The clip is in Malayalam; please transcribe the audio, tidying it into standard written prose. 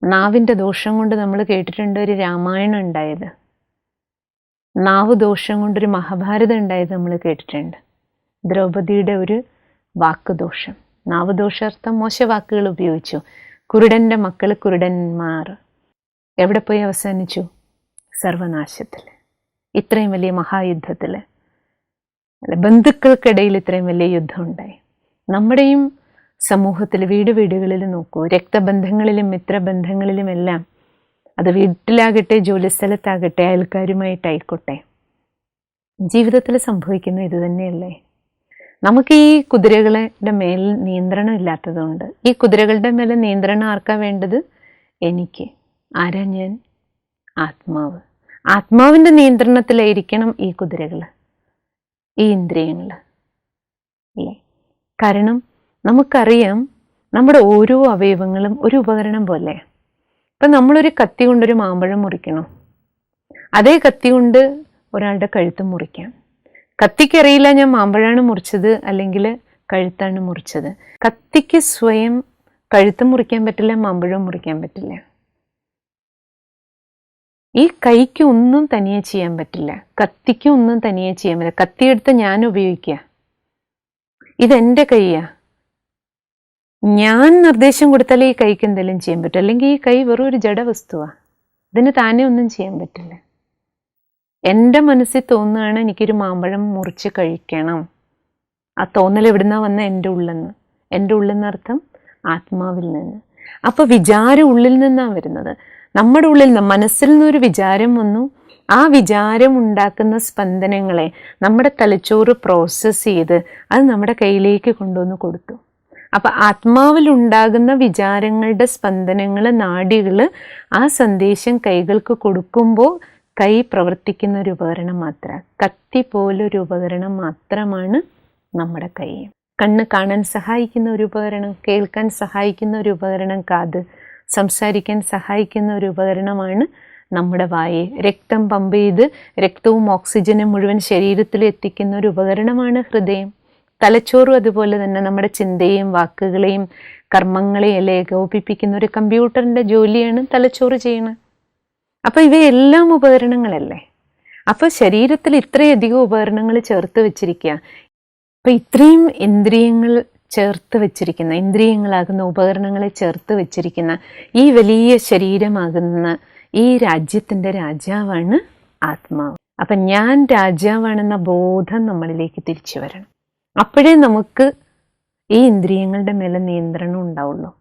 നാവിൻ്റെ ദോഷം കൊണ്ട് നമ്മൾ കേട്ടിട്ടുണ്ട് ഒരു രാമായണം ഉണ്ടായത്. നാവ് ദോഷം കൊണ്ടൊരു മഹാഭാരതം ഉണ്ടായത് നമ്മൾ കേട്ടിട്ടുണ്ട്. ദ്രൗപദിയുടെ ഒരു വാക്ക് ദോഷം, നാവ് ദോഷാർത്ഥം മോശ വാക്കുകൾ ഉപയോഗിച്ചു. കുരുടൻ്റെ മക്കൾ കുരുടന്മാർ എവിടെ പോയി അവസാനിച്ചു? സർവനാശത്തിൽ. ഇത്രയും വലിയ മഹായുദ്ധത്തിൽ, ബന്ധുക്കൾക്കിടയിൽ ഇത്രയും വലിയ യുദ്ധം ഉണ്ടായി. നമ്മുടെയും സമൂഹത്തിൽ വീടുകളിൽ നോക്കൂ, രക്തബന്ധങ്ങളിലും മിത്രബന്ധങ്ങളിലും എല്ലാം, അത് വീട്ടിലാകട്ടെ ജോലിസ്ഥലത്താകട്ടെ അയൽക്കാരുമായിട്ടായിക്കോട്ടെ, ജീവിതത്തിൽ സംഭവിക്കുന്ന ഇത് തന്നെയല്ലേ. നമുക്ക് ഈ കുതിരകളുടെ മേൽ നിയന്ത്രണം ഇല്ലാത്തതുകൊണ്ട്, ഈ കുതിരകളുടെ മേലെ നിയന്ത്രണം ആർക്കാ വേണ്ടത്? എനിക്ക്. ആരാ ഞാൻ? ആത്മാവ്. ആത്മാവിൻ്റെ നിയന്ത്രണത്തിലായിരിക്കണം ഈ കുതിരകൾ, ഈ ഇന്ദ്രിയങ്ങൾ അല്ലേ. കാരണം നമുക്കറിയാം നമ്മുടെ ഓരോ അവയവങ്ങളും ഒരു ഉപകരണം പോലെ. ഇപ്പം നമ്മളൊരു കത്തി കൊണ്ടൊരു മാമ്പഴം മുറിക്കണം, അതേ കത്തി കൊണ്ട് ഒരാളുടെ കഴുത്ത് മുറിക്കാം. കത്തിക്കറിയില്ല ഞാൻ മാമ്പഴമാണ് മുറിച്ചത് അല്ലെങ്കിൽ കഴുത്താണ് മുറിച്ചത്. കത്തിക്ക് സ്വയം കഴുത്ത് മുറിക്കാൻ പറ്റില്ല, മാമ്പഴം മുറിക്കാൻ പറ്റില്ല. ഈ കൈക്ക് ഒന്നും തനിയെ ചെയ്യാൻ പറ്റില്ല, കത്തിക്ക് ഒന്നും തനിയെ ചെയ്യാൻ പറ്റില്ല. കത്തിയെടുത്ത് ഞാൻ ഉപയോഗിക്കുക, ഇതെൻ്റെ കൈയാ, ഞാൻ നിർദ്ദേശം കൊടുത്താലേ ഈ കൈക്ക് എന്തെങ്കിലും ചെയ്യാൻ പറ്റും. അല്ലെങ്കിൽ ഈ കൈ വെറും ഒരു ജഡവസ്തുവാ, ഇതിന് താനേ ഒന്നും ചെയ്യാൻ പറ്റില്ല. എൻ്റെ മനസ്സിൽ തോന്നുകയാണ് എനിക്കൊരു മാമ്പഴം മുറിച്ച് കഴിക്കണം. ആ തോന്നൽ എവിടുന്നാ വന്ന? എൻ്റെ ഉള്ളെന്ന്. എൻ്റെ ഉള്ളെന്നർത്ഥം ആത്മാവിൽ നിന്ന്. അപ്പോൾ വിചാരം ഉള്ളിൽ നിന്നാണ് വരുന്നത്. നമ്മുടെ ഉള്ളിൽ നിന്ന്, മനസ്സിൽ നിന്നൊരു വിചാരം വന്നു. ആ വിചാരം ഉണ്ടാക്കുന്ന സ്പന്ദനങ്ങളെ നമ്മുടെ തലച്ചോറ് പ്രോസസ്സ് ചെയ്ത് അത് നമ്മുടെ കയ്യിലേക്ക് കൊണ്ടുവന്ന് കൊടുത്തു. അപ്പം ആത്മാവിലുണ്ടാകുന്ന വിചാരങ്ങളുടെ സ്പന്ദനങ്ങൾ, നാഡികൾ ആ സന്ദേശം കൈകൾക്ക് കൊടുക്കുമ്പോൾ കൈ പ്രവർത്തിക്കുന്ന ഒരു ഉപകരണം മാത്രമാണ്. കത്തി പോലൊരു ഉപകരണം മാത്രമാണ് നമ്മുടെ കൈ. കണ്ണ് കാണാൻ സഹായിക്കുന്ന ഒരു ഉപകരണം, കേൾക്കാൻ സഹായിക്കുന്ന ഒരു ഉപകരണം കാത്, സംസാരിക്കാൻ സഹായിക്കുന്ന ഒരു ഉപകരണമാണ് നമ്മുടെ വായ്. രക്തം പമ്പ് ചെയ്ത് രക്തവും ഓക്സിജനും മുഴുവൻ ശരീരത്തിൽ എത്തിക്കുന്ന ഒരു ഉപകരണമാണ് ഹൃദയം. തലച്ചോറും അതുപോലെ തന്നെ നമ്മുടെ ചിന്തയും വാക്കുകളെയും കർമ്മങ്ങളെയും എല്ലാം ഏകോപിപ്പിക്കുന്ന ഒരു കമ്പ്യൂട്ടറിൻ്റെ ജോലിയാണ് തലച്ചോറ് ചെയ്യണത്. അപ്പോൾ ഇവയെല്ലാം ഉപകരണങ്ങളല്ലേ. അപ്പോൾ ശരീരത്തിൽ ഇത്രയധികം ഉപകരണങ്ങൾ ചേർത്ത് വെച്ചിരിക്കുക. അപ്പോൾ ഇത്രയും ഇന്ദ്രിയങ്ങൾ ചേർത്ത് വെച്ചിരിക്കുന്ന, ഇന്ദ്രിയങ്ങളാകുന്ന ഉപകരണങ്ങളെ ചേർത്ത് വെച്ചിരിക്കുന്ന ഈ വലിയ ശരീരമാകുന്ന ഈ രാജ്യത്തിൻ്റെ രാജാവാണ് ആത്മാവ്. അപ്പം ഞാൻ രാജാവാണെന്ന ബോധം നമ്മളിലേക്ക് തിരിച്ചു വരണം. അപ്പോഴേ നമുക്ക് ഈ ഇന്ദ്രിയങ്ങളുടെ മേലെ നിയന്ത്രണം ഉണ്ടാവുള്ളൂ.